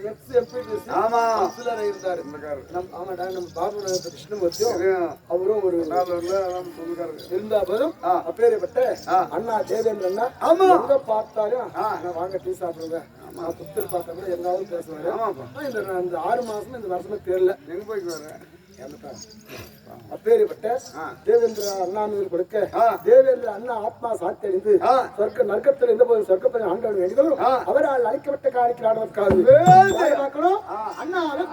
ஆமா இருந்தாரு. நம்ம பாபு கிருஷ்ணமூர்த்தியும் அவரும் ஒரு இருந்தா போதும் அப்பேற்பட்ட அண்ணா தேவேந்திர அண்ணா எங்க பார்த்தாலும் வாங்க டீ சாப்பிடுங்க புத்தர் பார்த்தா கூட எல்லாரும் பேசுவாரு. இந்த 6 மாசம் இந்த வருஷமே தெரியல எங்க போய்க்கு வர அப்பேற்பட்ட தேவேந்திர அண்ணாவில் கொடுக்க தேவேந்திர அண்ணா ஆத்மா சாத்தி அடைந்து சொர்க்க நர்க்கத்தில் இருந்த போது சொர்க்கப்பதை ஆண்டவன் வேண்டிகளும் அவரால் அழைக்கப்பட்ட காணிக்கு ஆடுவதற்காக பார்க்கணும். அண்ணாவை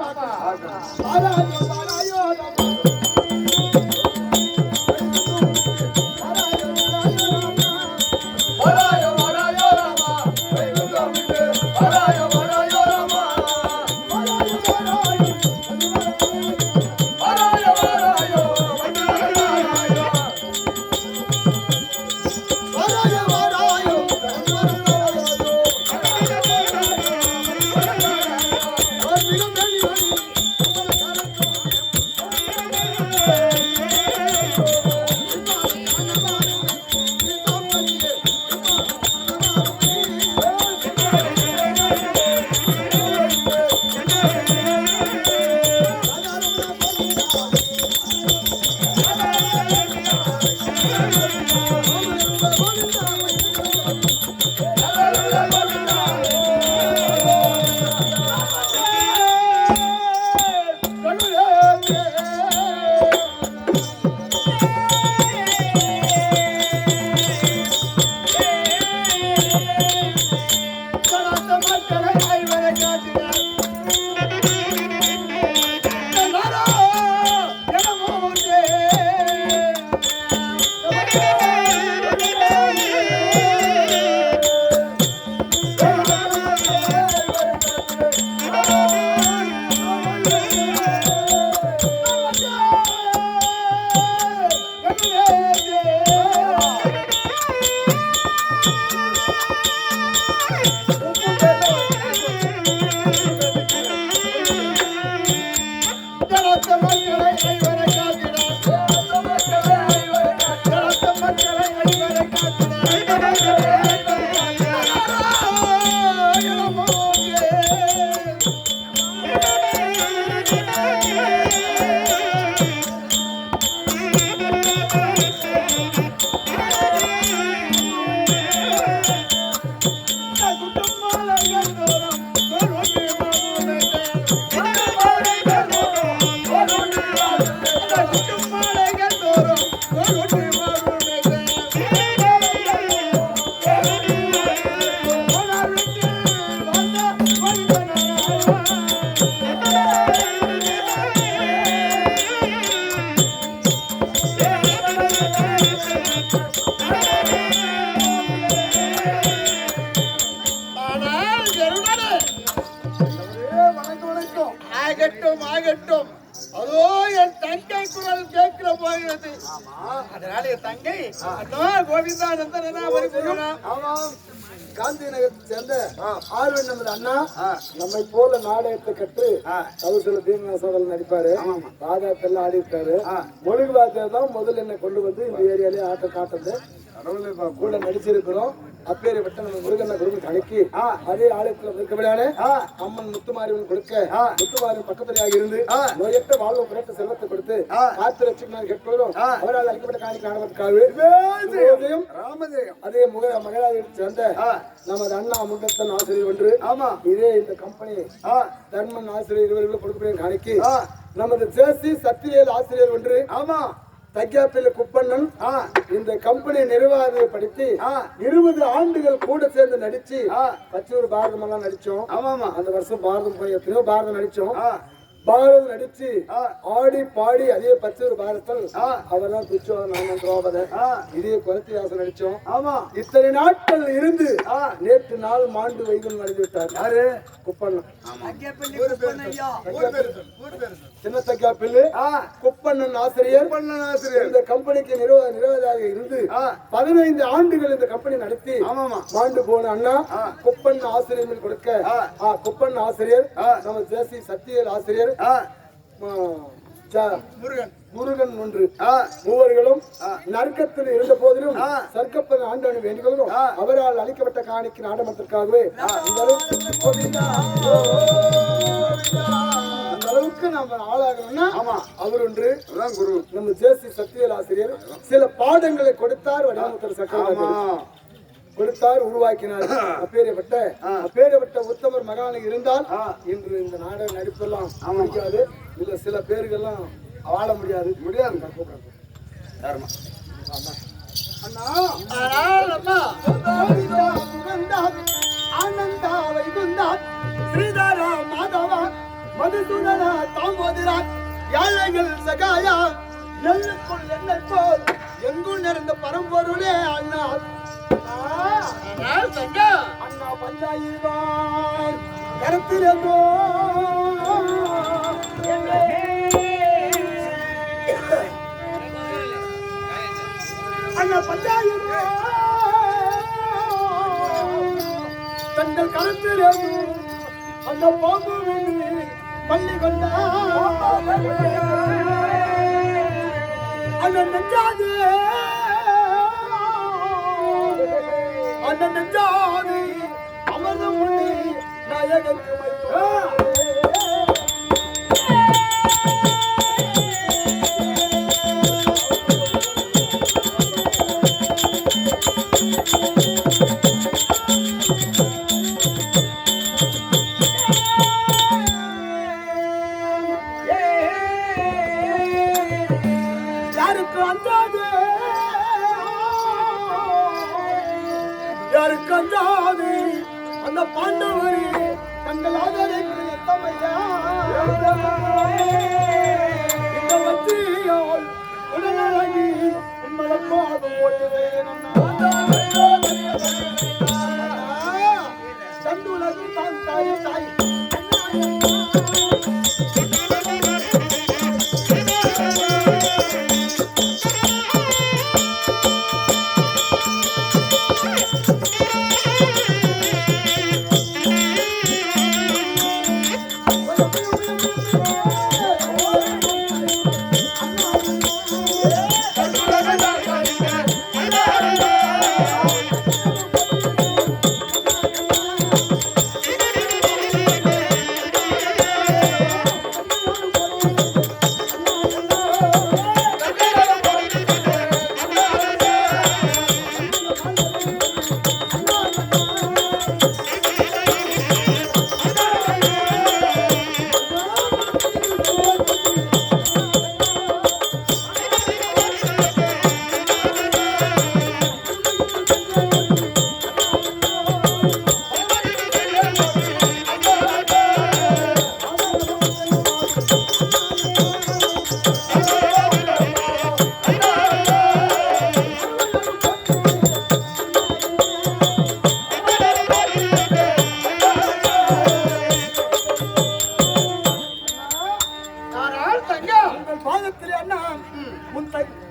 ஆகட்டும். அதோ என் தங்கை குரல் கேட்கிற போகிறது. அதனால என் தங்கை கோவிந்தானந்தனா காந்தி நகரத்தை சேர்ந்த ஆர்வன் நமது அண்ணா நம்மை போல நாடகத்தை கற்று கவுசல தீர்மாசோதல் நடிப்பாரு. ராஜாத்தெல்லாம் ஆடி இருக்காரு. மொழிகு வாத்தியார் தான் முதல்ல என்ன கொண்டு வந்து இந்த ஏரியாலே ஆட்ட காட்டுறது கூட நடிச்சிருக்கிறோம். அப்பேற்பட்ட நம்ம முருகண்ண குருமி கணக்கி அதே ஆலயத்துல இருக்கவிடானே அம்மன் முத்துமாரிவன் கொடுக்க முத்துமாரின் பக்கத்துலையாக இருந்து நோயற்ற வாழ்வு புரட்ட செல்வத்தை கொடுத்து காத்து ரட்சிக்கணும் கேட்பதும் அவரால் அழைக்கப்பட்ட காணிக்கு ஆனவதற்காக அதே மகளாக சேர்ந்த நமது அண்ணா முண்டத்தன் ஆசிரியர் ஒன்று இதே இந்த கம்பெனி தர்மன் ஆசிரியர் இருவர்களும் கொடுக்கக்கூடிய காணிக்கு நமது ஜேசி சத்திரியல் ஆசிரியர் ஒன்று தக்கியாப்பில் குப்பண்ணன் இந்த கம்பெனி நிர்வாகப்படுத்தி 20 ஆண்டுகள் கூட சேர்ந்து நடிச்சு பச்சூர் பாரதம் எல்லாம் நடிச்சோம். அந்த வருஷம் பாரதம் போய் எத்தனையோ பாரதம் நடிச்சோம். பாரதம் நடிச்சு ஆடி பாடி அதே பச்சூர் பாரதத்தில் அவர்தான் குச்சோம் நாம இதே குலத்தியாசம் நடிச்சோம். இத்தனை நாட்கள் இருந்து நேற்று நாள் மாண்டு வைகுண்டம் நடந்து விட்டார். யாரு? குப்பண்ணன். சின்ன தக்கியாப்பிள்ளை குப்பண்ணன் ஆசிரியர். இந்த கம்பெனிக்கு நிர்வாகியாக இருந்து 15 ஆண்டுகள் இந்த கம்பெனி நடத்தி மாண்டு போன அண்ணா குப்பண்ண ஆசிரியர் கொடுக்க குப்பண்ண ஆசிரியர் நம்ம ஜேசி சத்தியல் ஆசிரியர் முருகன் ஒன்று மூவர்களும் நற்கத்தில் இருந்த போதிலும் சர்க்கப்பன் ஆண்டவன் வேண்டுகளும் அவரால் அளிக்கப்பட்ட காணிக்கு நாடகத்திற்காகவே ஆகணும்னா ஆமா. அவர் ஒன்று அதான் குரு. நம்ம ஜேசி சத்தியல் ஆசிரியர் சில பாடங்களை கொடுத்தார். வடிவமுத்தர் சக்கரவர்த்தி கொடுத்தார், உருவாக்கினார். அப்பேற்பட்ட உத்தமர் மகான் இருந்தால் இன்று இந்த நாடக நடிப்பெல்லாம் முடியாது. இல்ல சில பேருக்கெல்லாம் வாழ முடியாது. அண்ணா அம்மா ஆனந்தா வைகுந்தா ஸ்ரீதாரா மாதவா மதுசூதனா தாமோதரா யாழைகள் சகாயா எல்லுக்குள் என்னை போல் எங்கும் நிறைந்த பரம்பொருளே அண்ணா. அண்ணா பஞ்சாயிரம் கருத்திலோ அண்ணா பஞ்சாயிரம் தங்கள் கருத்திலே அந்த பாம்பு பள்ளி கொண்ட அந்த நெஞ்சாது அந்த நெஞ்சாது அமர்தம் பண்ணி நாயகருக்கு அந்த பாண்டவரே தங்கள் ஆதரவு இந்த வச்சியால் உடனழகி உண்மலை பாதம் ஓட்டுவேன் சந்துலகு தான் தாய் தாய்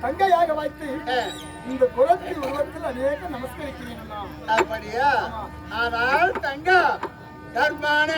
தங்கையாக வைத்து இந்த குலத்தை உருவத்தில் அநேக நமஸ்கரிக்கிறேன். அப்படியா? ஆனால் தங்க தர்மான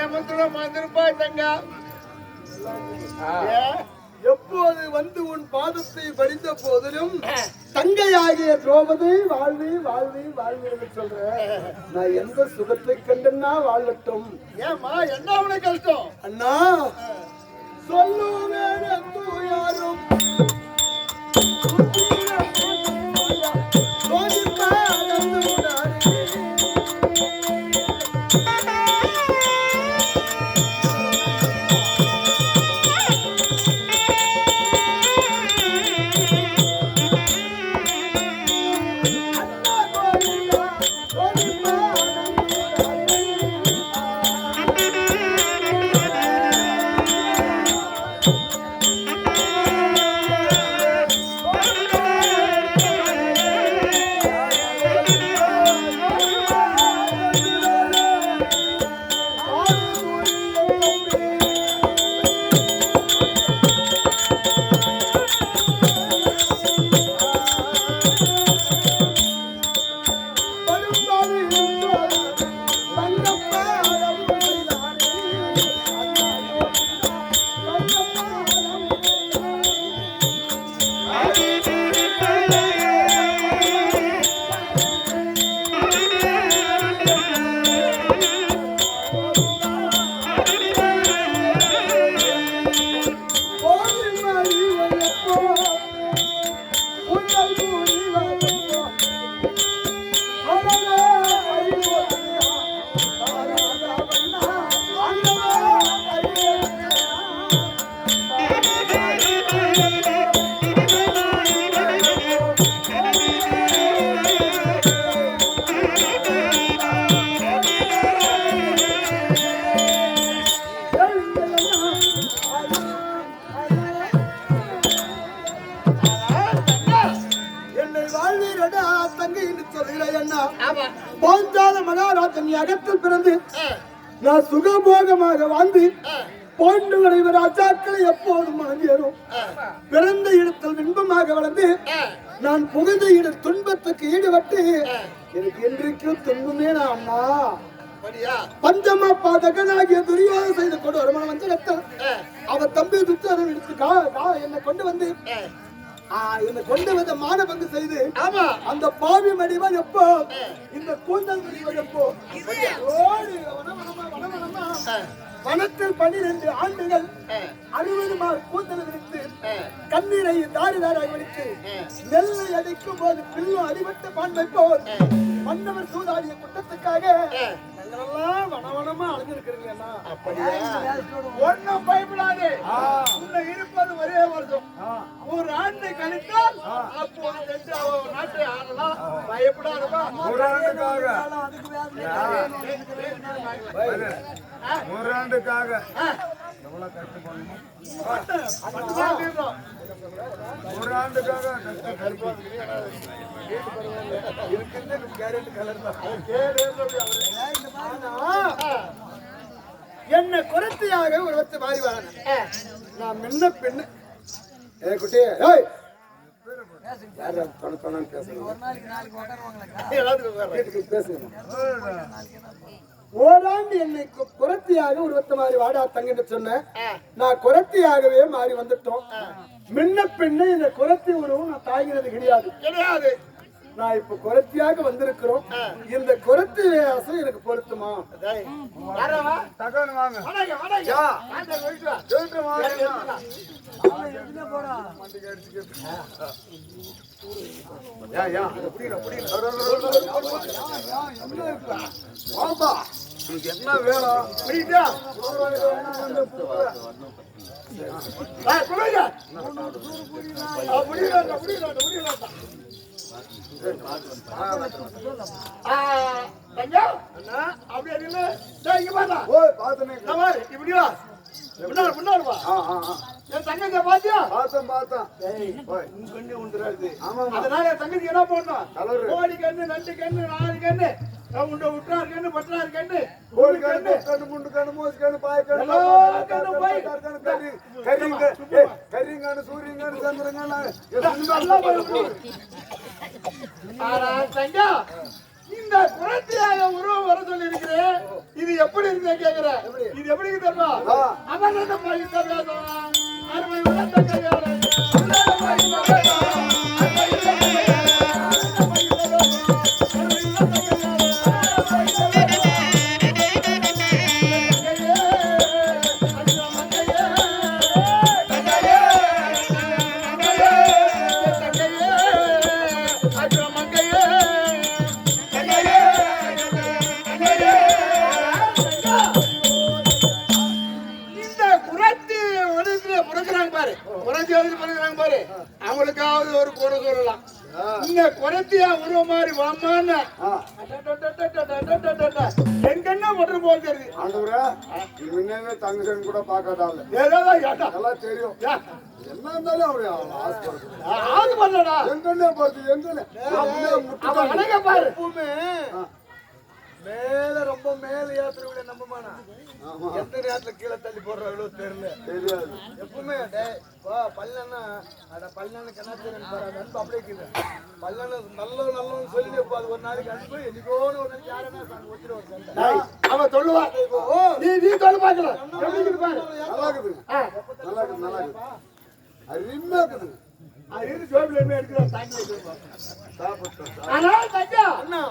க்ஷேமத்துடன் வந்திருப்பாய் தங்கா. எப்போது வந்து உன் பாதத்தை படித்த போதிலும் தங்கையாகிய திரௌபதி வாழ்வி வாழ்வி வாழ்வி என்று சொல்றேன். நான் எந்த சுகத்தை கண்டனா வாழட்டும். ஏமா என்ன உனக்கு கஷ்டம்? அண்ணா சொல்லுவேன் யாரும் அகத்தில் பிறந்து நான் சுகபோகமாக வாழ்ந்து போன்று விளைவர் ராஜாக்களை எப்போதும் வழங்கியரும் பிறந்த இடத்தில் இன்பமாக வளர்ந்து நான் புகுந்த இட துன்பத்துக்கு ஈடுபட்டு எனக்கு என்றைக்கு துன்பமே நான் அம்மா பஞ்சமா பாதகனாகிய துரியோக செய்து கொண்டு வருமான வஞ்சகத்தை அவ தம்பி துத்தரன் எடுத்து என்னை கொண்டு வந்து என்னை கொண்டு வந்த மான பங்கு செய்து அந்த பாவி மடிவன் எப்போ இந்த கூந்தல் மடிவன் எப்போ வனத்தில் 12 ஆண்டுகள் 60 கூந்தல் விரித்து கண்ணீரை தாரி தாராய் வடித்து நெல்லை அடிக்கும் போது பில்லும் அடிபட்டு பான்மை போல் மன்னவர் சூதாடிய குற்றத்துக்காக நாங்களெல்லாம் வனவனமா அழிஞ்சிருக்கிறீங்களா? ஒன்னும் பயப்படாது. உன்னை இருப்பது ஒரே வருஷம். ஒரு ஆண்டை கழித்தால் அப்போது நாட்டை ஆடலாம். பயப்படாதப்பா. ஒரு ஆண்டுக்காக எவ்வளவு கஷ்டப்படணும்? ஒரு ஆண்டுக்காக என்ன குறைத்தியாக உருவத்தை மாறி வாழ நான் முன்ன பெண்ணு குட்டி ஓராண்டு என்னை குரத்தியாக உருவத்தை மாறி வாடா தங்கிட்டு சொன்ன நான் குரத்தியாகவே மாறி வந்துட்டோம். முன்ன பெண்ணு இந்த குரத்தி உருவம் நான் தாய்கிறது கிடையாது. நான் இப்ப குரத்தியாக வந்திருக்கிறோம். இந்த குரத்தி வேசம் எனக்கு பொருத்துமா? என்ன வேணும்? அதனால தங்கச்சி என்ன போடணும்? கோழி கண்ணு, நண்டு கண்ணு, 4 கண்ணு, விட்டார் கண்ணு, பட்டார் கண்ணு, கோழி கண்ணு, கண்ணு, முண்டு கண்ணு, மூச்சு கண்ணு, பாய் கண்ணு, கரிங்கண்ணு, சூரியங்கண்ணு, சந்திரங்கண்ணு. இந்த குரத்தியாக உருவம் வர சொல்லி இருக்கிறேன். இது எப்படி இருக்கு கேக்குற? இது எப்படி தெரியுமா? அமரன பைத்த வேதம் அருமை உள்ள தங்கையாளே அமரன பைத்த வேதம் அருமை உள்ள தங்கையாளே அவங்களுக்காவது ஒரு கூட சொல்லலாம். இங்க குறைத்தியா உருவ மாதிரி வாமான்னு எங்கன்னா ஒன்று போகிறது. தங்கசன் கூட பார்க்காதால ஏதாவது கேட்டா எல்லாம் தெரியும். என்ன இருந்தாலும் அப்படி ஆது பண்ணடா எங்கன்னே பார்த்து எங்கன்னு அவன் அழக பாரு. மேல ரொம்ப மேல ஏத்துறவங்கள நம்பமானா எந்த நேரத்துல கீழே தள்ளி போடுறாங்களோ தெரியல தெரியாது. எப்பவுமே பல்லன்னா அட பல்லனுக்கு என்ன தெரியும் அன்பு அப்படியே இருக்குது. பல்லன்னு நல்லவன்னு சொல்லி அது ஒரு நாளைக்கு அன்பு என்னைக்கோன்னு ஒரு நாளைக்கு யாருன்னா வச்சிருவாங்க. அவன் சொல்லுவா நீ சொல்ல பாக்கல எப்படி இருக்குது பாரு. நல்லா இருக்குது நல்லா இருக்குது நல்லா இருக்குது அருமையா இருக்குது. அது ஜோபில இருந்து எடுக்கிறோம் தாங்கி சாப்பிட்டு ஆனால் தங்கா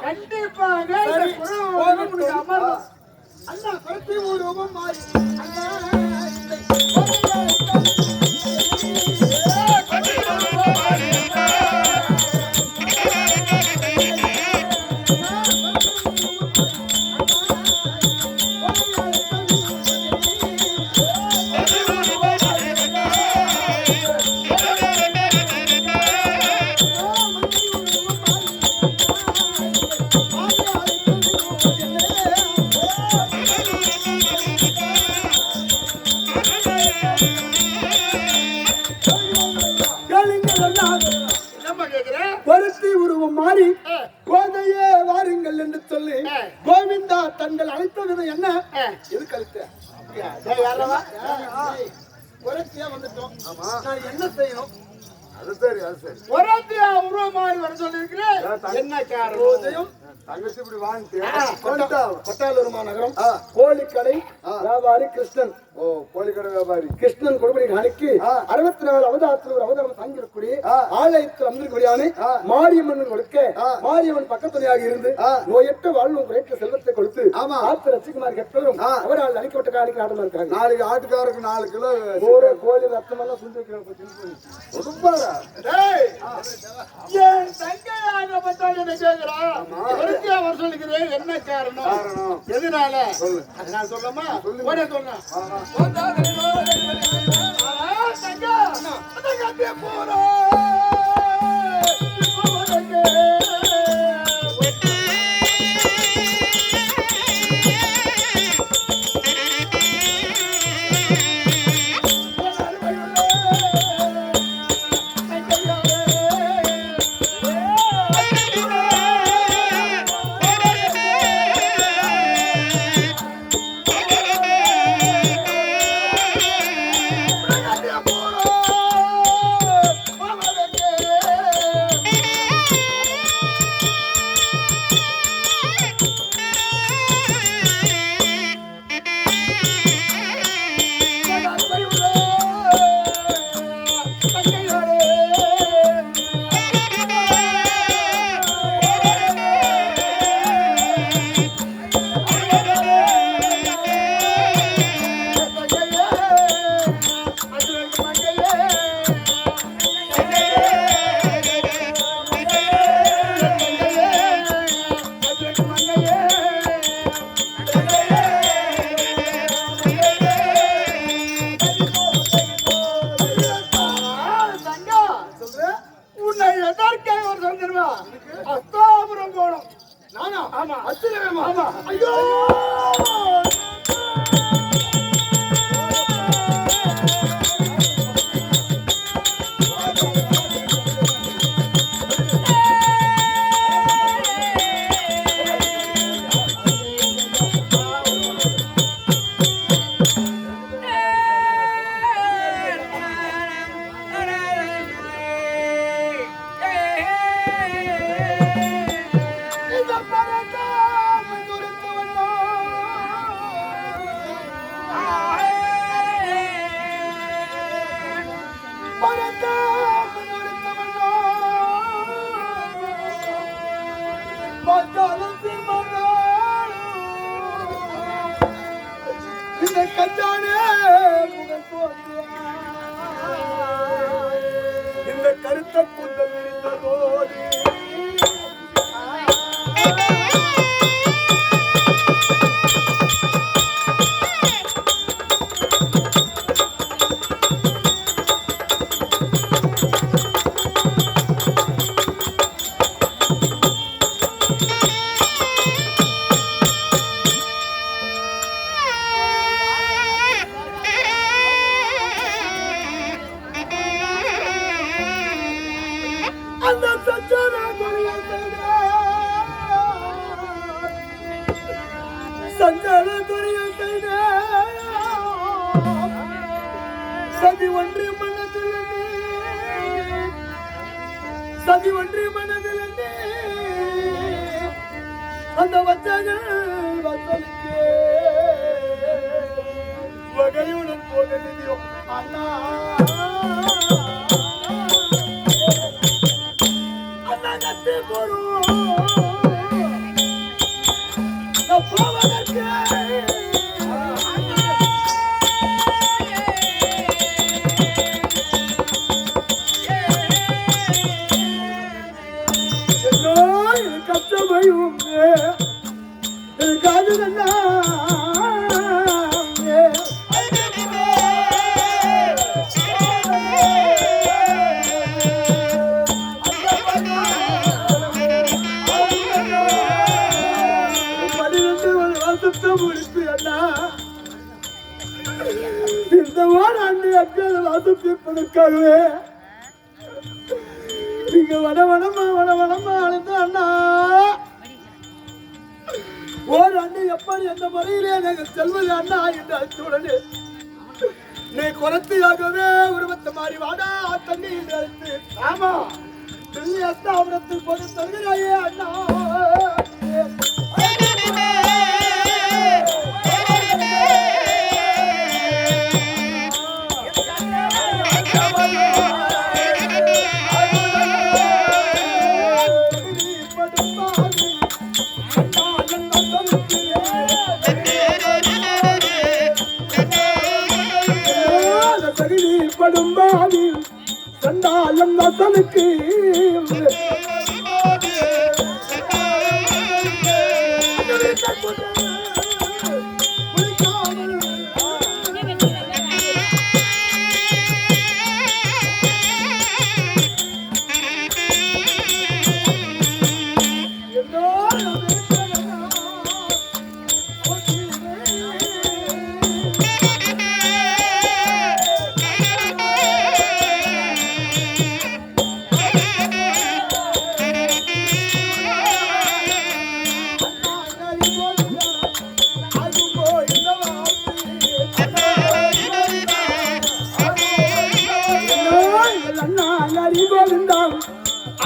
கண்டிப்பாக இந்த குரு அமர்ந்தோம். அண்ணா கருத்தி ஒரு மாறி வருத்தி உருவம் மாறி கோதையே வாருங்கள் என்று சொல்லி கோவிந்தா தங்கள் அழைத்த விதம் என்ன இது கழித்த குறைச்சியா வந்துட்டோம். நான் என்ன செய்யணும்? அது சரி அது சரி. ஒரத்தியா உருவம் மாதிரி வர சொல்லிருக்கிறேன். என்ன காரணம்? தங்கச்சி இப்படி வாங்கிட்டு கொட்டாலூர் மாநகரம் கோழிக்கடை வியாபாரி கிருஷ்ணன். ஓ கோழிக்கடை வியாபாரி கிருஷ்ணன் கொடுபடி நாளைக்கு 64 அவதாரத்தில் ஒரு அவதாரம் தங்கிருக்கூடிய ஆலயத்தில் அமர்ந்திருக்கூடியானே மாரியம்மன் கொடுக்க மாரியம்மன் பக்கத்துணையாக இருந்து நோயற்ற வாழ்வும் குறைக்க செல்வத்தை கொடுத்து ஆத்து ரசிக்குமார் எப்போதும் அவரால் அழிக்கப்பட்ட காணிக்கு ஆட்டமா இருக்காங்க. நாளைக்கு ஆட்டுக்காரருக்கு 4 கிலோ ஒரு கோழி ரத்தமெல்லாம் சுண்டி வைக்கிறாங்க. அவர் சொல்லுகிறேன் என்ன காரணம் எதனால நான் சொல்லமா சொன்ன கேட்டானே முகம் தோன்றுவான். இந்த கருத்த கூந்தல் விரிந்ததோடு அந்த சஞ்சன துரியத்தைன சதி ஒன்று மனதில் அந்த வச்சகள் வசலுக்கு வகையுடன் போகிறோம் அண்ணா அண்ணாங்கத்தை போடுவோம் போவதற்கு கஷ்டமையும் காதுகண்ணா இந்த ஓராண்டு அக்கால வாசம் தீர்ப்பதற்காகவே நீங்க வடவடமா அழுந்த அண்ணா ஓராண்டு எப்படி எந்த முறையிலே நாங்கள் செல்வது அண்ணா என்று அழைத்துடனே நீ குறைத்தியாகவே உருவத்தை மாறி வாடா தண்ணி என்று அழைத்து ஆமா தில்லி அஸ்தாபுரத்தில் போது தருகிறாயே அண்ணா படும்பாவில் சண்டாயம் வசலுக்கு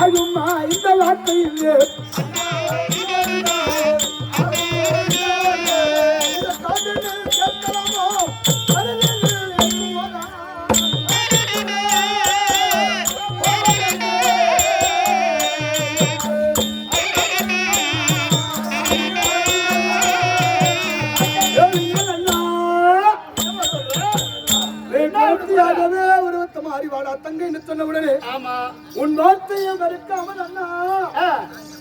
அழுமா இந்த வார்த்தையில் உன் வார்த்தையை மறுக்காமல் அண்ணா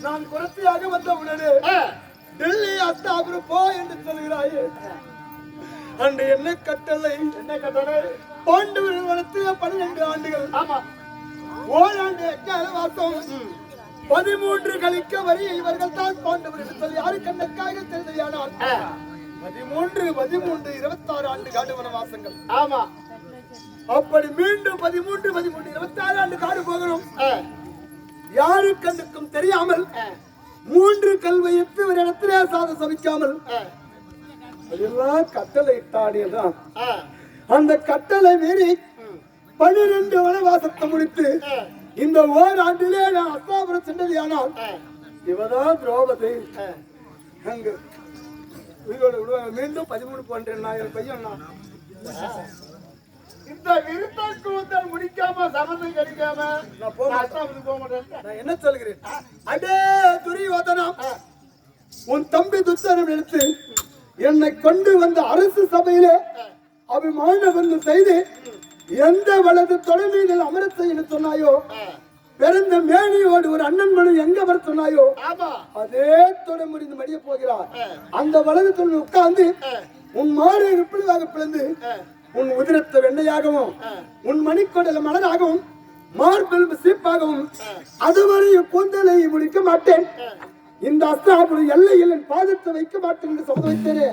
நான் குறைத்தியாக வந்த உடனே டெல்லி அஸ்தாபுரம் போ என்று சொல்கிறாயே அன்று என்ன கட்டளை பாண்டு வளர்த்து 12 ஆண்டுகள் ஓராண்டு எக்கால வாசம் 13 கழிக்க வரி இவர்கள் தான் பாண்டவர் என்று சொல்லி யாரு கண்ணக்காக தெரிந்ததானால் 13 26 ஆண்டு காடு வனவாசங்கள் ஆமா அப்படி மீண்டும் 13 26 ஆண்டு காடு போகணும் யாரு கண்ணுக்கும் தெரியாமல் 3 கல் வைத்து ஒரு இடத்திலே சாத சமைக்காமல் எல்லாம் கட்டளை இட்டாடியதான் அந்த கட்டளை மீறி 12 வனவாசத்தை முடித்து இந்த ஓராண்டிலே நான் அஸ்தாபுரம் சென்றது ஆனால் இவதான் திரௌபதி அங்கு மீண்டும் 13 பண்றேன் பையன் இந்த விருத்த முடிக்காம சமந்தம் கிடைக்காம நான் போக மாட்டேன். நான் என்ன சொல்கிறேன் அடே துரியோதனா உன் தம்பி துச்சனம் எடுத்து என்னை கொண்டு வந்த அரசு சபையிலே அபிமான வந்து செய்து எந்த வலது தொலைமீதில் அமரத் செய்ய சொன்னாயோ, பிறந்த மேனியோடு ஒரு அண்ணன் மனு எங்க வர சொன்னாயோ அதே தொட முடிந்து மடிய போகிறார். அந்த வலது தொழில் உட்கார்ந்து உன் மாறு இருப்பதாக பிளந்து உன் உதிரத்தை வெண்ணையாகவும் உன் மணிக்கொடல மலராகவும் மார்பெலும்பு சீப்பாகவும் அதுவரை கூந்தலை முடிக்க மாட்டேன். இந்த அஸ்தாபுர எல்லையில் என் பாதத்தை வைக்க மாட்டேன் என்று சொல்ல வைத்தேனே,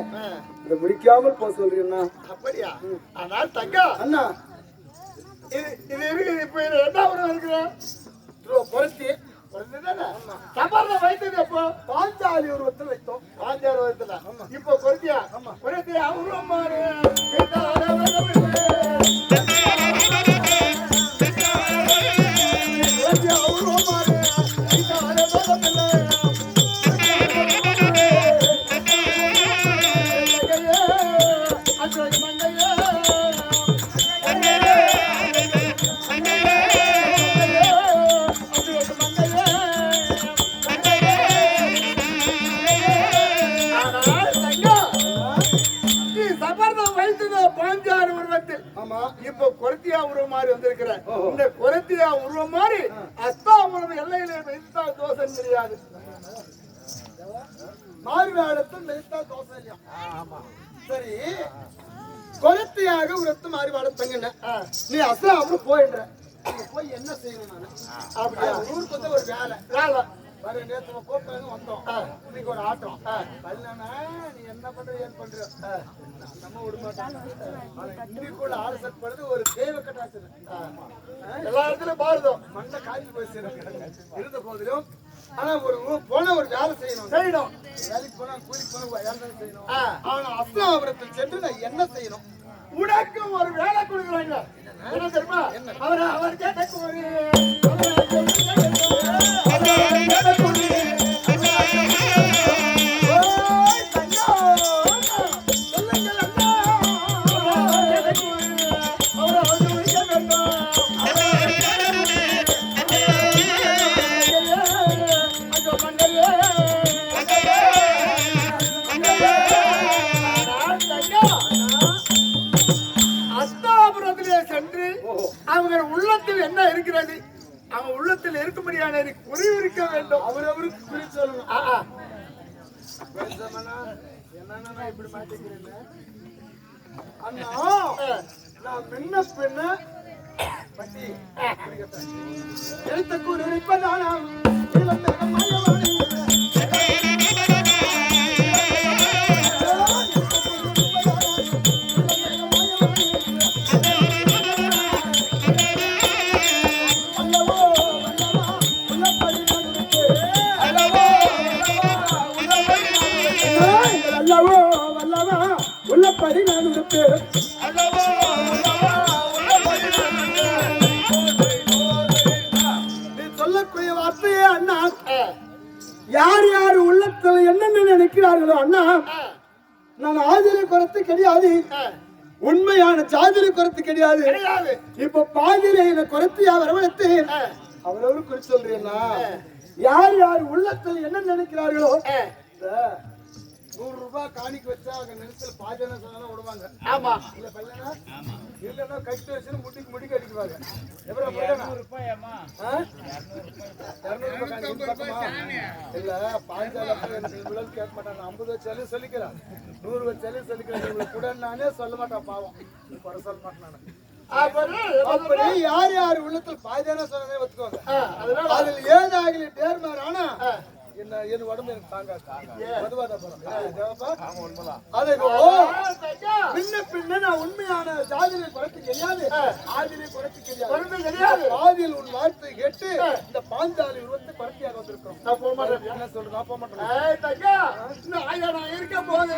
இதை முடிக்காமல் போக சொல்றீங்கன்னா அப்படியா? ஆனால் தங்கா அண்ணா இது இருக்குது. இப்ப இது என்ன உணவு இருக்கிறேன் பொருத்தி சம்பளம் வைத்தது எப்போ? பாஞ்சாலி உருவத்தில் வைத்தோம். பாஞ்சாறு வருத்துல இப்போ பொருத்தியா பொருத்தியா அவரும் மாறு இப்போ கொரத்தியா உருவம் மாதிரி வந்திருக்கிற இந்த கொரத்தியா உருவம் மாதிரி அஸ்தாபுரம் எல்லையிலே வைத்தா தோசை தெரியாது. மாறுவேடத்தில் வைத்தா தோசை இல்லையா? சரி, கொலத்தையாக உரத்து மாறுபாடு தங்கின நீ அஸ்தாபுரம் போயிடுற, போய் என்ன செய்யணும்? நான் அப்படியா ஊருக்கு வந்து ஒரு வேலை வர நேற்று கூப்பிட்டு வந்தோம். இன்னைக்கு ஒரு ஆட்டம் கல்யாணா நீ என்ன பண்ற ஏன் பண்ற நம்ம விட மாட்டாங்க. இன்னைக்குள்ள ஆள் செட் பண்ணது ஒரு தேவ கட்டாச்சு எல்லா இடத்துலயும் பாருதோம் மண்ணை காய்ச்சி போய் இருந்த போதிலும் ஆனா ஒரு போன ஒரு வேலை செய்யணும். வேலைக்கு போனா கூலிக்கு போனா வேலை செய்யணும். ஆனா அஸ்தாபுரத்தில் சென்று நான் என்ன செய்யணும்? உனக்கு ஒரு வேலை கொடுக்குறாங்க. என்ன தெரியுமா? அவர் கேட்ட அவங்க உள்ளத்தில் என்ன இருக்கிறது, அவங்க உள்ளத்தில் இருக்கும்படியான குறிவிருக்க வேண்டும். அவரவருக்கு குறி சொல்லணும். என்னன்னா இப்படி மாட்டிக்கிறேன் அண்ணா, நான் முன்ன பின்ன பட்டி எழுத்த கூறு இருப்பதானா உள்ளப்படி நான் இருப்பேன். நீ சொல்லக்கூடிய வார்த்தையே அண்ணா, யார் யார் உள்ளத்துல என்னென்ன நினைக்கிறார்களோ அண்ணா, நான் ஆதிரி குறைத்து கிடையாது, உண்மையான ஜாதிரி குறைத்து கிடையாது. இப்ப பாதிரியில குறைத்தியா வரவழைத்து அவரவரு குறித்து சொல்றீங்களா? யார் யார் உள்ளத்துல என்ன நினைக்கிறார்களோ 100 ரூபாய் காணிக்கு வச்சா அங்க நிலத்துல பாஜன சொன்னா விடுவாங்க. ஆமா இல்ல பையனா இல்லன்னா கட்டி வச்சு முடி கட்டிக்குவாங்க. எவ்வளவு 200 ரூபாயாமா? 200 ரூபாய் இல்ல பாஞ்சால இவ்வளவு கேட்க மாட்டாங்க. 50 வச்சாலும் சொல்லிக்கிறான், 100 வச்சாலும் சொல்லிக்கிறான். இவ்வளவு கூட நானே சொல்ல மாட்டான், பாவம் குறை சொல்ல மாட்டேன். அப்படி யார் யார் உள்ளத்துல பாஜன சொன்னதே வச்சுக்கோங்க. அதுல ஏதாகல டேர்மார் ஆனா என் உடம்பு எனக்கு தாங்காது. பின்ன நான் உண்மையான ஜாதியை குறைத்து கிடையாது, ஆதிரை குறைத்து கிடையாது. ஆதியில் உன் வார்த்தை கேட்டு இந்த பாஞ்சாலி உருவத்தை குறைத்தியாக வந்திருக்கோம். நான் போக மாட்டேன். என்ன சொல்றேன்? நான் போக மாட்டேன். நான் இருக்க போது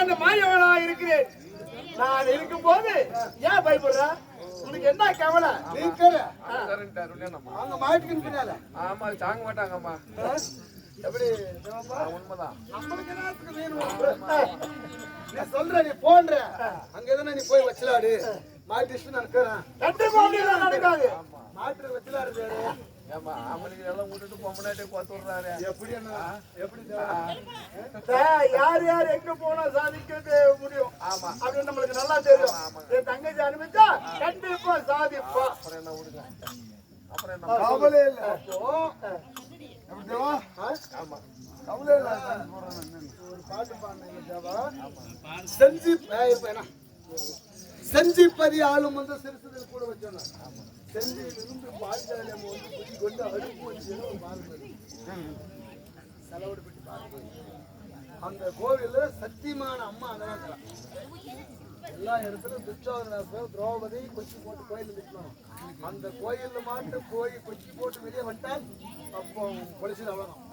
அந்த பையன் நான் இருக்கும் போது ஏன் பயப்படுற? உனக்கு என்ன கவலை? தரேன்ட்டாருன்னேம்மா. அவங்க மாட்டுக்கு பின்னால ஆமா தாங்க மாட்டாங்கம்மா. எப்படி உண்மைதான். நம்மளுக்கு என்னத்துக்கு வேணும்? நீ சொல்ற நீ போன்ற அங்க எதுனா நீ போய் வச்சலாடு மாட்டிட்டு நான் இருக்கிறேன். நடக்காது. மாட்டு வச்சலாடு ஏமா அவனுக்கு எல்லாம் விட்டுட்டு பொம்மனாட்டே கொத்து விடுறாரு. எப்படி என்ன எப்படி யார் யார் எங்க போனா சாதிக்கிறது முடியும். ஆமா அப்படின்னு நம்மளுக்கு நல்லா தெரியும். என் தங்கச்சி அனுப்பிச்சா கண்டிப்பா சாதிப்பா. அப்புறம் என்ன விடுங்க. அப்புறம் என்ன கவலை இல்ல. ஆமா கவலை இல்ல. ஒரு பாட்டு பாடுங்க செஞ்சி செஞ்சிப்பதி ஆளும் வந்து சிறுசுகள் கூட வச்சோம். செஞ்சியிலிருந்து பாஞ்சாலம் வந்து குடி கொண்டு அடுப்பு வச்சு செலவுபட்டு பாருங்க. அந்த கோவில்ல சத்தியமான அம்மா அங்கதான் எல்லா இடத்துலயும் துச்சாதன திரௌபதி கொச்சி போட்டு கோயில் நிற்கணும். அந்த கோயில்ல மாட்டு போய் கொச்சி போட்டு வெளியே வந்துட்டால் அப்போ பொலிச்சு அவ்வளோதான்.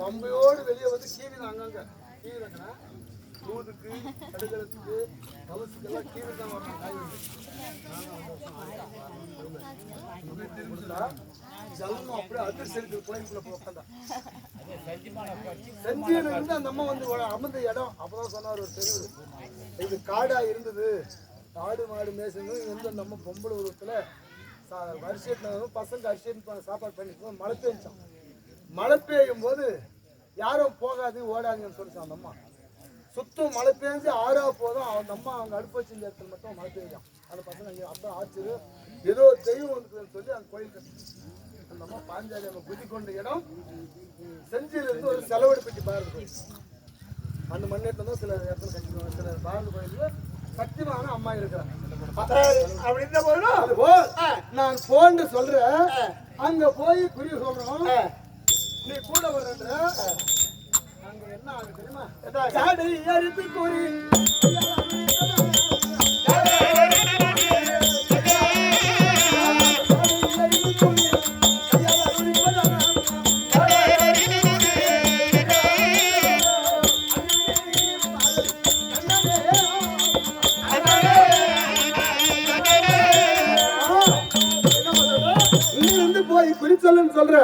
பம்பையோடு வெளியே வந்து கீழே அங்கங்க கீழே தூதுக்கு கடுகளுக்கு கவசுக்கெல்லாம் கீழே தான் வரணும். ஜலமும் அப்படியே அதிர்ச்சி இருக்கு. கோயிலுக்குள்ள போய் உட்காந்தா செஞ்சியில இருந்து அந்த அம்மா வந்து அமர்ந்த இடம் அப்பதான் சொன்னார் ஒரு தெருவு. இது காடா இருந்தது. காடு மாடு மேய்ச்சது. எந்த அந்த அம்மா பொம்பளை உருவத்துல அரிசிட்டு பசங்க அரிசிட்டு சாப்பாடு பண்ணிட்டு மழை பெய்ஞ்சான். மழை பெய்யும் போது யாரும் போகாது ஓடாதுன்னு சொல்லிச்சான் அந்த அம்மா. சுத்தம் மழை பெஞ்சு ஆறா போதும் அந்த அம்மா அவங்க அடுப்பு வச்சு இடத்துல மட்டும் மழை பெய்யும். அந்த பசங்க அங்கே அப்போ ஆச்சு ஏதோ தெய்வம் வந்துக்குதுன்னு சொல்லி அந்த கோயில் கட்டி அந்த அம்மா பாஞ்சாலி அம்மா குதி கொண்ட இடம் செஞ்சியிலிருந்து ஒரு செலவெடு பெட்டி பாரதி கோயில். அந்த மண்ணேற்றம் தான் சில இடத்துல கட்டிடுவாங்க. சில பாரதி கோயில் சத்தியமான அம்மா இருக்கிறாங்க. நான் போன்னு சொல்றேன். அங்க போய் குறி சொல்றோம். நீ கூட வர்ற அங்க என்ன ஆகுது தெரியுமா? ஜாடை அறுத்து கூறி போய் குறிச்சொல்லுன்னு சொல்ற.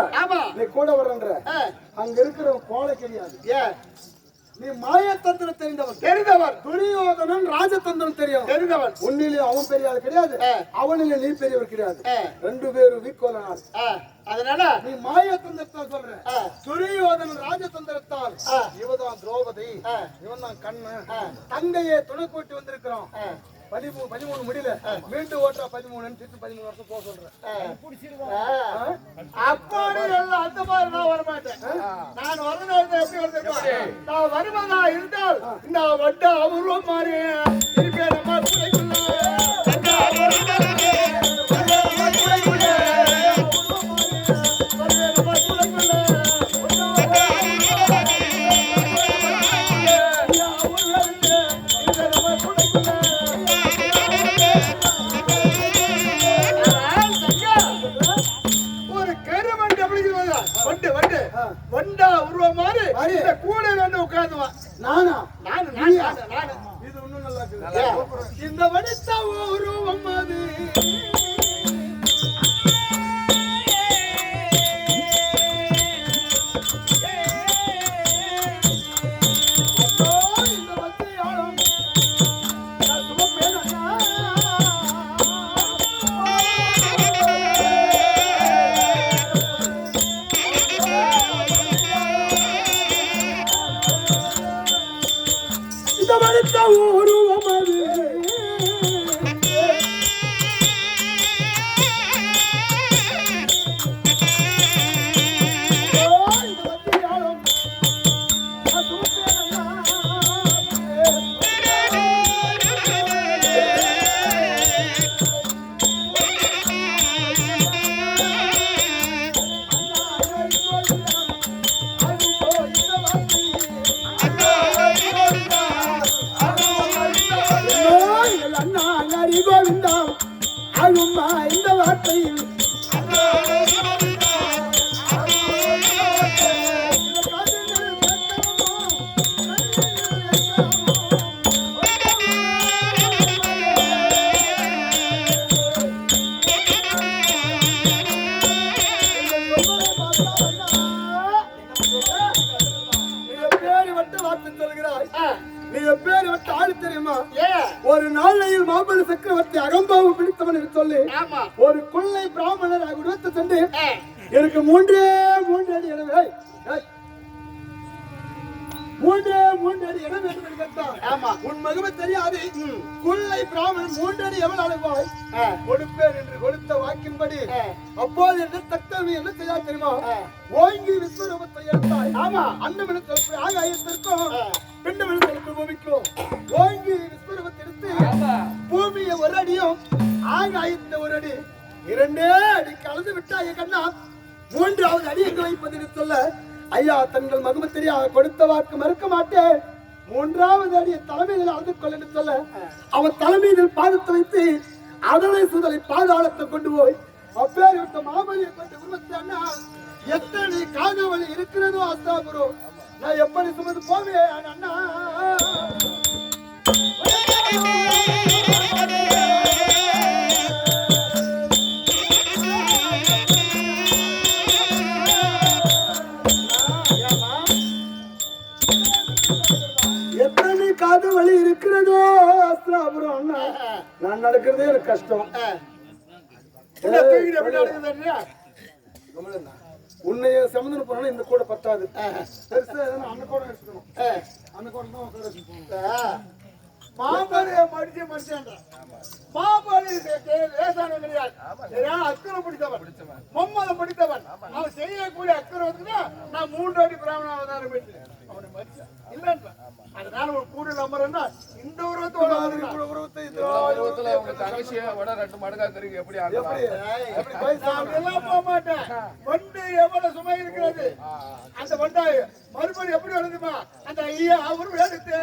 நீ கூட வர்றன்ற அங்க இருக்கிற கோலை கிடையாது. நீ மாயத்தந்திரம் தெரிந்தவர். துரியோதனன் ராஜதந்திரம் தெரிந்தவன். உன்னிலே அவன் பெரிய ஆள் கிடையாது, அவனிலே நீ பெரியவர் கிடையாது. ரெண்டு பேரும் வீக்கோலனார். அதனால நீ மாயத்தந்திரத்தால் சொல்ற. துரியோதனன் ராஜதந்திரத்தால் இவதான் திரௌபதி, இவன் தான் கண்ணன். தங்கையை துணை கூட்டி வந்திருக்கிறோம். 13 முடியல மீண்டும் ஓட்டுறா 13 13 வருஷம் போக சொல்றேன். அப்படி எல்லாம் அந்த மாதிரி நான் வரமாட்டேன். நான் வரணும் எப்படி வந்திருக்கேன். நான் வருவதா இருந்தால் நான் வட்ட அவரும் மாறி இருப்பேன். நம்ம குறைக்குள்ள வண்டா உருவமாறு இந்த கூட வந்து உட்கார்ந்துவான். நானா நானு இது ஒண்ணும் நல்லா இருக்கு. இந்த வடித்த உருவம் அது எப்பேர் விட்டு ஆளு தெரியுமா? ஏன்? ஒரு நாளையில் மாமல்ல சக்கரவர்த்தி அகம்பாவம் பிடித்தவன் என்று சொல்லி ஆமா. ஒரு கொள்ளை பிராமணர் விடுத்து சென்று எனக்கு மூன்றே அடி இடம், மூன்றே அடி இடம் வேண்டும் என்று கேட்டான். ஆமா. உன் மகமை தெரியாது. கொள்ளை பிராமணன் 3 அடி எவ்வளவு அளவாய் கொடுப்பேன் என்று கொடுத்த வாக்கின்படி அப்போது என்ன தக்கவி என்ன செய்ய தெரியுமா? ஓங்கி விஸ்வரூபத்தை எடுத்தாய். ஆமா. அன்னமிடத்திற்கு ஆகாயத்திற்கும் பிண்டமிடத்திற்கு பூமிக்கும் ஓங்கி விஸ்வரூபத்தை எடுத்து பூமியை 1 அடியும் ஆகாயத்தை 1 அடி 2 அடி கலந்து விட்டாய் கண்ணா. 3வது அடி எங்கு வைப்பது சொல்ல ஐயா தங்கள் மகமை தெரியாது கொடுத்த வாக்கு மறுக்க மாட்டேன். 3வது அடியை தலைமையில் அளந்து கொள்ள என்று சொல்ல அவன் தலைமையில் பாதத்தை வைத்து அதனை சுதலை பாதாளத்தை கொண்டு போய் அப்பேர் விட்ட மாமலியை கொண்டு உருவத்தானா எத்தனை காதவழி இருக்கிறதோ அஸ்தாபுரம் நான் எப்படி சுமந்து போவேன் அண்ணா. எத்தனை காது வழி இருக்கிறதோ அஸ்தாபுரம் அண்ணா. நான் நடக்கிறதே எனக்கு கஷ்டம். உன்னைய சமந்தன போனா இந்த கூட பத்தாது. பெருசா அண்ணன் கூட வச்சுக்கணும். அண்ணன் கூட தான் உட்கார வச்சுக்கணும். மாமரியை மடிச்சு மடிச்சான். மாமரி லேசான கிடையாது. அக்கறை பிடித்தவன், மம்மதம் பிடித்தவன். அவன் செய்யக்கூடிய அக்கறை வந்து நான் 3 அடி பிராமண அவதாரம் பெற்றேன். அவனை மடிச்சான் இல்ல. அதனால ஒரு கூட நம்புறேன்னா இந்த உருவத்தோட உருவத்தை தங்கச்சியோட 2 மடங்கா கறிக்கு எப்படி போக மாட்டேன். வண்டு எவ்வளவு சுமை இருக்கிறது அந்த வண்டாய் மறுபடியும் எப்படி வருதுமா? அந்த ஐயா அவரு எடுத்து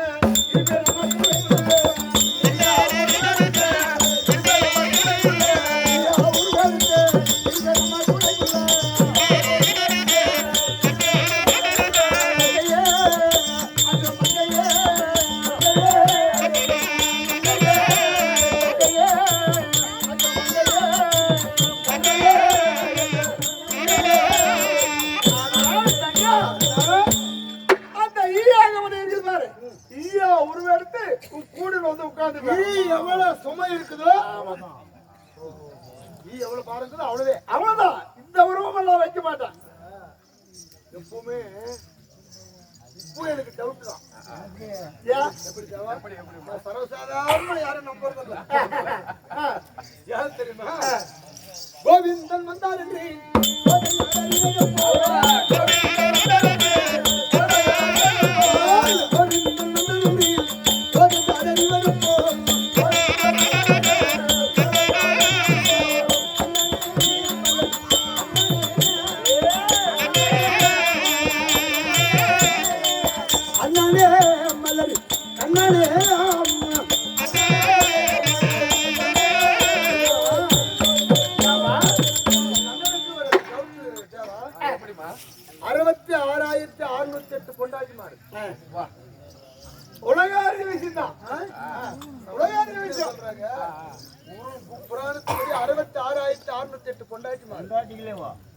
எவ்வளவு சுமை இருக்குதோ எவ்வளவு பாருங்களோ அவ்வளவுதான். இந்த உருவம் எல்லாம் வைக்க மாட்டான். எப்பவுமே இப்போ எனக்கு டவுட் தான். சர்வசாதாரண யாரும் நம்புறதில்ல. யார் தெரியுமா? கோவிந்தன் வந்தார் என்று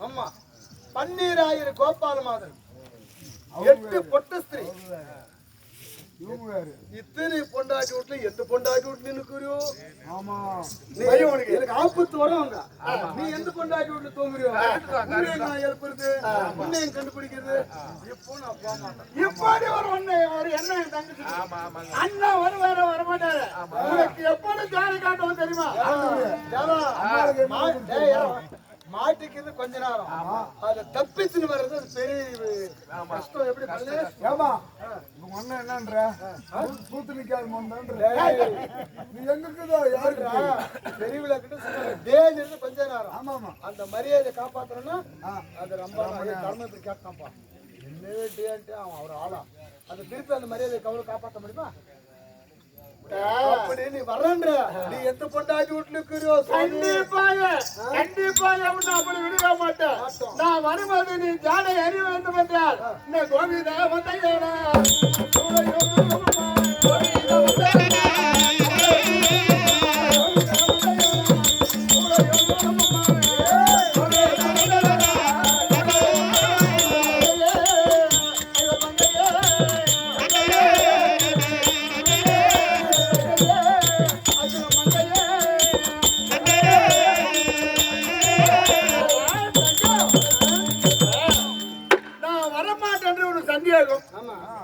ஆமா 12000 கோபால மாதன் 8 பொட்ட ஸ்திரீ. இத்தனை பொண்டாட்டி வீட்டுல எந்த பொண்டாட்டி வீட்டுல நிற்கிறியோ? ஆமா எனக்கு ஆபத்து வருவாங்க. நீ எந்த பொண்டாட்டி வீட்டுல தூங்குறியோ? நான் எழுப்புறது உன்னையும் கண்டுபிடிக்கிறது. இப்போ நான் போக மாட்டேன். இப்படி ஒரு என்ன தங்கச்சி அண்ணா வரமாட்டாரு. உனக்கு எப்போது ஜாலி காட்டுவோம் தெரியுமா? மாட்டிக்கிறது கொஞ்ச நேரம், அதை தப்பிச்சுன்னு வர்றது அது பெரிய கஷ்டம். எப்படி ஏமா ஒண்ணு என்னன்ற கூத்து நிக்காது நீ எங்க இருக்குதோ யாருக்குதா பெரியவிழா கிட்ட டேல இருந்து கொஞ்ச நேரம். ஆமா ஆமா அந்த மரியாதை காப்பாத்தணும்னா அது ரொம்ப கடமைக்கு கேட்டான்ப்பா. என்னவே டேன்ட்டு அவன் அவர் ஆளா அந்த திருப்பி அந்த மரியாதை கவலை காப்பாற்ற முடியுமா? அப்படி நீ வரன்ற நீ எந்த பொண்டாட்டி வீட்டுல இருக்கிறியோ கண்டிப்பாக அப்படி விடுக மாட்டேன். நான் வரும்போது நீ ஜாலை அறிய வேண்டும் என்றால் இந்த கோவிந்தா வந்தையோட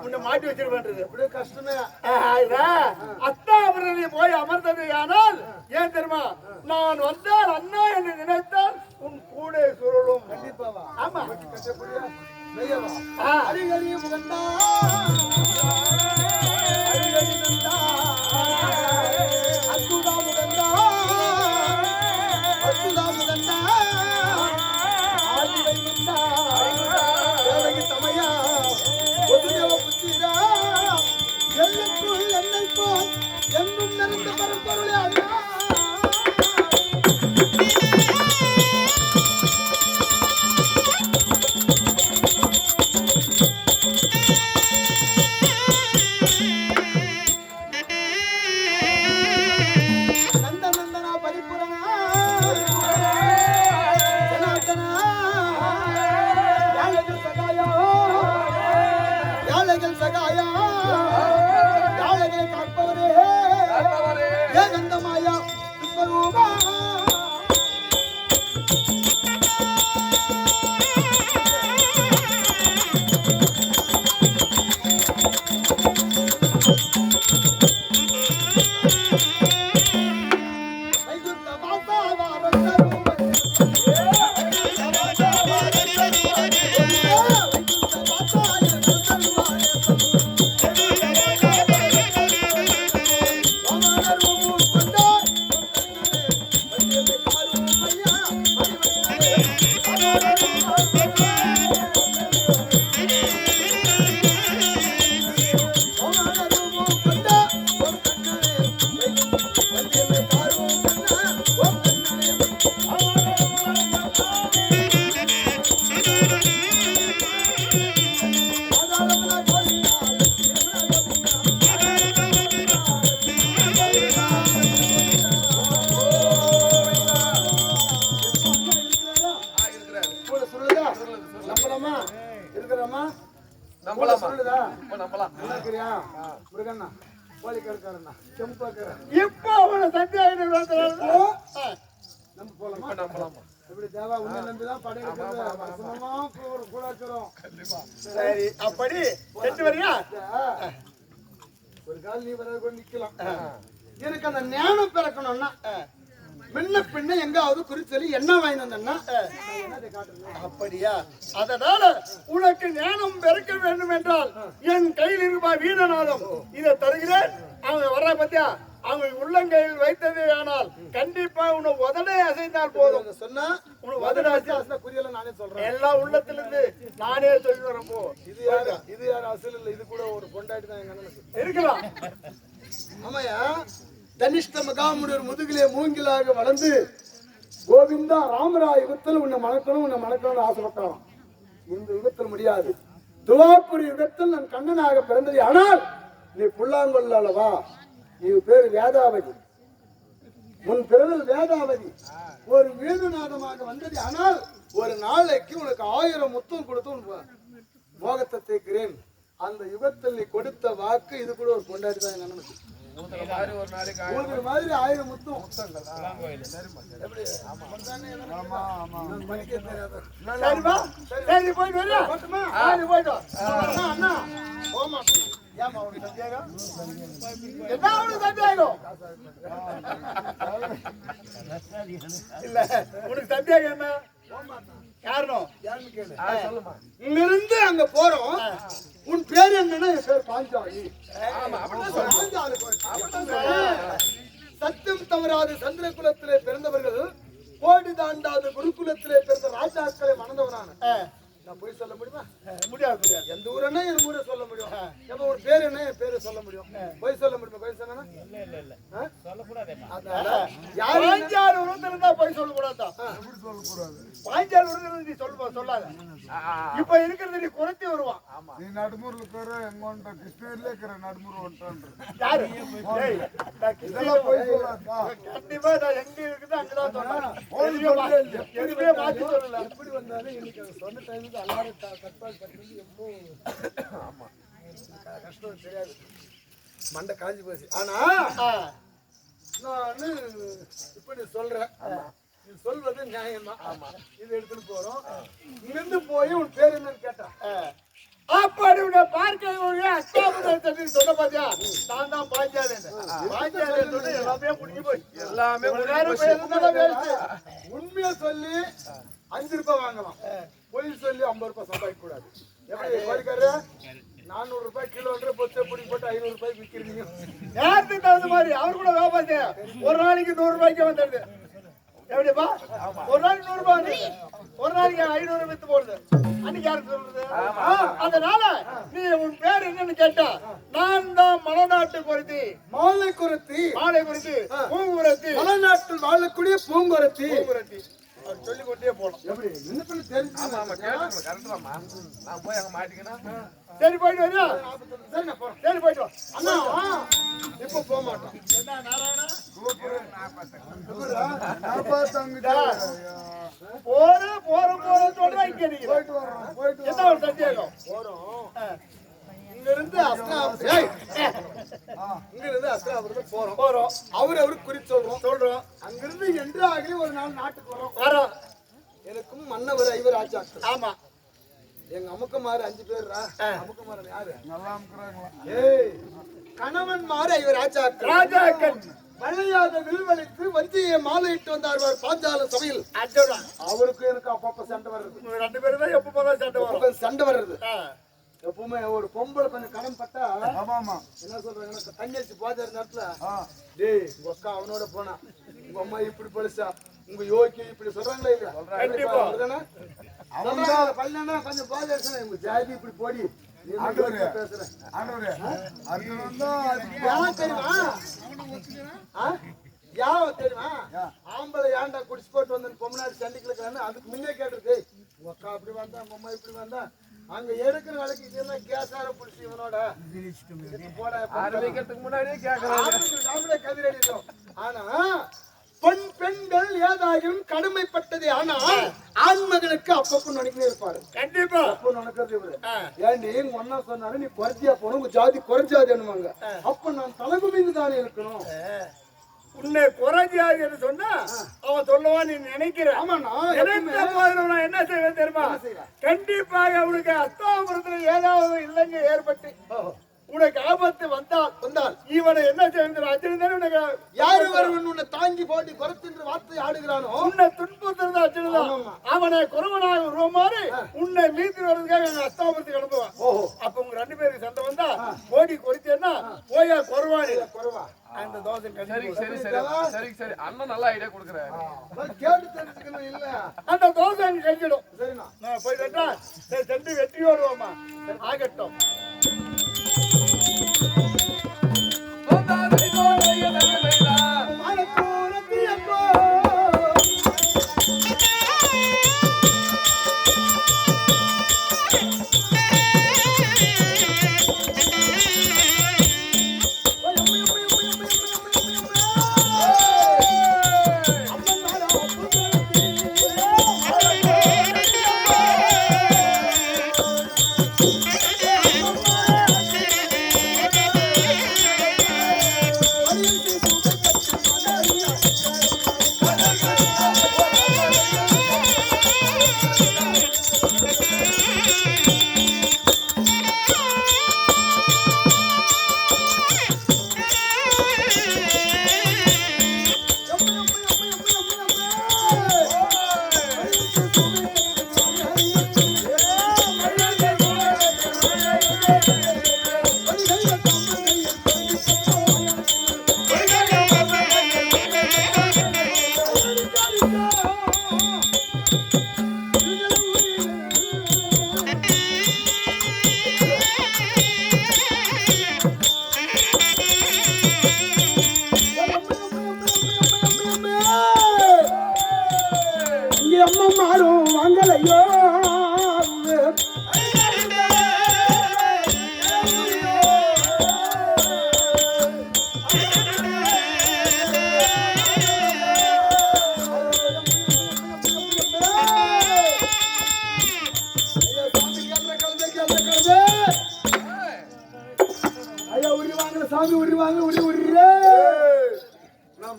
உன்னை மாட்டி வச்சிருப்பேன்றது. அப்படியே கஷ்டமே. அத்தாபுரத்தை போய் அமர்ந்தது ஆனால் ஏன் தெரியுமா, நான் வந்தால் அண்ணா என்று நினைத்தால் உன் கூட சுருளும். கண்டிப்பாவா? ஆமா. கஷ்டப்படியா மெய்யவா? அடிக்கடி முகந்தா அத்துதா முகந்தா அத்துதா முகந்தா ஆதிவைந்தா தேவகி தமையா ஒதுதேவ புத்திரா எல்லுக்குள் என்னை போல் எங்கும் நிறைந்த பரம்பொருளே அண்ணா. இப்போ அவனை சத்தியாக சரி, அப்படி செட்டு வரியா? ஒரு கால் நீ வர நிக்கலாம். எனக்கு அந்த ஞானம் பிறக்கணும்னா முன்ன பின்ன எங்காவது குறிச்சொல்லி என்ன வாங்கி வந்தேன்னா அப்படியா? அதனால உனக்கு ஞானம் பிறக்க வேண்டும் என்றால் என் கையில் இருப்பா வீரநாதம் இதை தருகிறேன். அவங்க வர்ற பத்தியா, அவங்க உள்ளங்கையில் வைத்ததே ஆனால் கண்டிப்பா உனக்கு உதடை அசைந்தால் போதும். சொன்னா உனக்கு உதட புரியல, நானே சொல்றேன். எல்லா உள்ளத்திலிருந்து நானே சொல்லி வரப்போ இது யாரும் அசல் இல்ல, இது கூட ஒரு பொண்டாட்டி தான் எங்க அண்ணனுக்கு இருக்கலாம். ஆமாயா, தனிஷ்ட மகாமுனிவர் முதுகிலே மூங்கிலாக வளர்ந்து கோவிந்தா ராமராய யுகத்தில் உன்னை மணக்கணும்னு ஆசைப்பட்டான். இந்த யுகத்தில் முடியாது. துவாபுரி யுகத்தில் நான் கண்ணனாக பிறந்தது. ஆனால் நீ புல்லாங்கொல்ல அல்லவா, நீ பேரு வேதாவதி. உன் பிறந்தது வேதாவதி. ஒரு வேணுநாதமாக வந்தது. ஆனால் ஒரு நாளைக்கு உனக்கு 1000 முத்தம் கொடுத்து உன் மோகத்தை தேய்க்கிறேன். அந்த யுகத்தில் நீ கொடுத்த வாக்கு இது கூட ஒரு கொண்டாடி தான் எங்க அண்ணனுக்கு. ஒரு மாதிரி 1000 முத்தம். சரி போயிட்டு வரியா? போயிட்டு அண்ணா போக மாட்டேன். ஏமா உனக்கு சந்தேகம்? என்ன உனக்கு சந்தேகம்? இல்ல உனக்கு சந்தேகம் என்ன காரணம்? இங்கிருந்து அங்க போறோம். உன் பேர் என்னன்னா? என் பேர் பாஞ்சாலி. சத்தியம் தவறாது சந்திர குலத்திலே பிறந்தவர்கள், கோடி தாண்டாது குருகுலத்திலே பிறந்த ராஜாக்களை மணந்தவரான நான் போய் சொல்ல முடியுமா? முடியாது. எந்த ஊரன்னா என் ஊரை சொல்ல முடியும். எப்ப ஒரு பேர் என்ன என் பேரை சொல்ல முடியும். போய் சொல்ல முடியுமா? போய் சொன்னா பாஞ்சாலி உருந்திருந்தா போய் சொல்ல கூடாதா? பாஞ்சாலி உருந்திருந்து நீ சொல்லாத. இப்ப இருக்கிறது நீ குறைச்சி வருவான். நீ நடுமுறையில் இருக்கிற எங்க கிருஷ்ணகிரில இருக்கிற நடுமுறை ஒன்றான் யாரு? போய் சொல்லாதா? கண்டிப்பா நான் எங்க இருக்குது அங்கதான் சொன்னேன். எதுவுமே மாத்தி சொல்லல. எப்படி வந்தாலும் இன்னைக்கு அதை சொன்ன டைமுக்கு எல்லாரும் கட்பாடு கட்டுறது எப்போ கஷ்டம் தெரியாது. மண்டை காஞ்சி போச்சு. ஆனா நான் இப்ப நீ சொல்றேன், நீ சொல்வது நியாயம்தான். இது எடுத்துட்டு போறோம். இங்கிருந்து போய் உன் பேர் என்னன்னு கேட்டா அப்படி உன்னை பார்க்க நான் பாஞ்சாலி எல்லாமே முடிஞ்சு போய் எல்லாமே உண்மையா சொல்லி 5 ரூபாய் வாங்கலாம், பொய் சொல்லி 50 ரூபாய் சம்பாதிக்க கூடாது. எப்படி கோழிக்காரு 400 ரூபாய் கிலோ பொச்சை பிடி போட்டு 500 ரூபாய்க்கு விற்கிறீங்க. நேரத்துக்கு தகுந்த மாதிரி அவர் கூட வியாபாரம் செய்ய ஒரு நாளைக்கு 100 ரூபாய்க்கு வந்துடுது. எப்படிப்பா ஒரு நாளைக்கு 100 ரூபாய், ஒரு நாளைக்கு 500 வித்து போடுது. அன்னைக்கு யாருக்கு சொல்றது? அதனால நீ உன் பேர் என்னன்னு கேட்டா, நான் தான் மலைநாட்டு குருத்தி, மாலை குருத்தி, மாலை குருத்தி, பூங்குரத்தி, மலைநாட்டில் வாழக்கூடிய பூங்குரத்தி. அவர் சொல்லி கொண்டே போனோம். எப்படி என்ன பண்ணி தெரிஞ்சு? கரெக்டாமா நான் போய் அங்க மாட்டிக்கணும். சரி போயிட்டு வரியா? சரி நான் போறேன். சரி போயிட்டு வா. அண்ணா இப்ப போக மாட்டோம். என்ன நாராயணா போற சொல்றா. இங்க நீங்க போயிட்டு வரோம், போயிட்டு என்ன ஒரு சந்தேகம் போறோம். இங்க இருந்து அஸ்திராபுரம் போறோம். அவரு குறித்து சொல்றோம். அங்கிருந்து என்று ஆகி ஒரு நாள் நாட்டுக்கு வரோம். எனக்கும் மன்னவர் 5 ஆச்சாக்கள். ஆமா, எங்க அமுக்கமாறு 5 பேர்ரா. அமுக்கமாறு யாரு? நல்லா அமுக்குறாங்களா? ஏய், கணவன் மாறு 5 ஆச்சாக்கள். ராஜாக்கள் வளையாத வில்வழித்து வஞ்சியை மாலையிட்டு வந்தார் பாஞ்சால சபையில். அவருக்கு எனக்கு அப்பப்ப சண்டை வருது. 2 பேரும் தான் எப்ப சண்டை வருது. எப்பவுமே ஒரு பொம்பளை கொஞ்சம் கடன் பட்டா என்ன சொல்றாங்கன்னா, தண்ணி அடிச்சு போத நேரத்துல, டேய் உங்க அக்கா அவனோட போனா, உங்க அம்மா இப்படி பழிச்சா, உங்க யோகி இப்படி சொல்றாங்களா இல்லையா? பையனா கொஞ்சம் போத அடிச்சா உங்க ஜாதி இப்படி போடி பேசுறேன். தெரியுமா ஆம்பளை ஏன்டா குடிச்சு போட்டு வந்து பொம்மநாடு சண்டிக்கல அதுக்கு முன்னே கேட்டுருக்கு. உங்க அக்கா அப்படி வந்தா, உங்க அம்மா இப்படி வந்தா, அங்க எடுக்கிற வேலைக்கு இதெல்லாம் கேசார புடிச்சு இவனோட போட ஆரம்பிக்கிறதுக்கு முன்னாடியே கேட்கறாங்க. கதிரடி. ஆனா பெண்கள் ஏதாயும் கடமைப்பட்டது. ஆனா ஆண்மகனுக்கு அப்பப்ப நினைக்கிறே இருப்பாரு. கண்டிப்பா அப்போ நடக்கிறது இவரு. ஏன்டி உங்க அண்ணா சொன்னாரு நீ குறைச்சியா போன, உங்க ஜாதி குறைஞ்சாது என்னவாங்க. அப்ப நான் தலைகுமிந்து தானே இருக்கணும். உன்னை குறைஞ்சாது என்று சொன்னா அவன் சொல்லுவான் நீ நினைக்கிற. நான் என்ன செய்வேன் தெரியுமா? கண்டிப்பாக அவனுக்கு அஸ்தாபுரத்துல ஏதாவது இல்லைங்க ஏற்பட்டு உனக்கு ஆபத்து வந்தால் இவனை என்ன செய்ய? யாரு வருவன் உன்னை தாங்கி போட்டி குறைத்து வார்த்தை ஆடுகிறானோ, உன்னை துன்புறுத்துறது அச்சுதான். அவனை குறவனாக உருவமாறு உன்னை மீட்டு வர்றதுக்காக எங்க அஸ்தாபுரத்துக்கு அனுப்புவான். அப்ப உங்க 2 பேருக்கு சண்டை வந்தா போட்டி குறைச்சேன்னா போயா குறவானி குறவா அந்த தோசை. சரி சரி சரி சரி சரி அண்ணன் நல்ல ஐடியா கொடுக்குறேன். கேட்டு தெரிஞ்சுக்கணும் இல்ல அந்த தோசை அங்க கழிச்சிடும். சரிண்ணா நான் போயிட்டா சரி சென்று வெற்றியோடுவோமா ஆகட்டும்.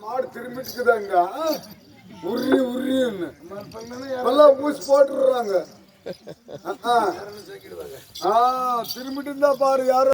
மாடு திரும்பிட்டுக்குதாங்க உரி உரின்னு ஊசி போட்டுடுறாங்க. திரும்பிட்டு இருந்தா பாரு யாரும்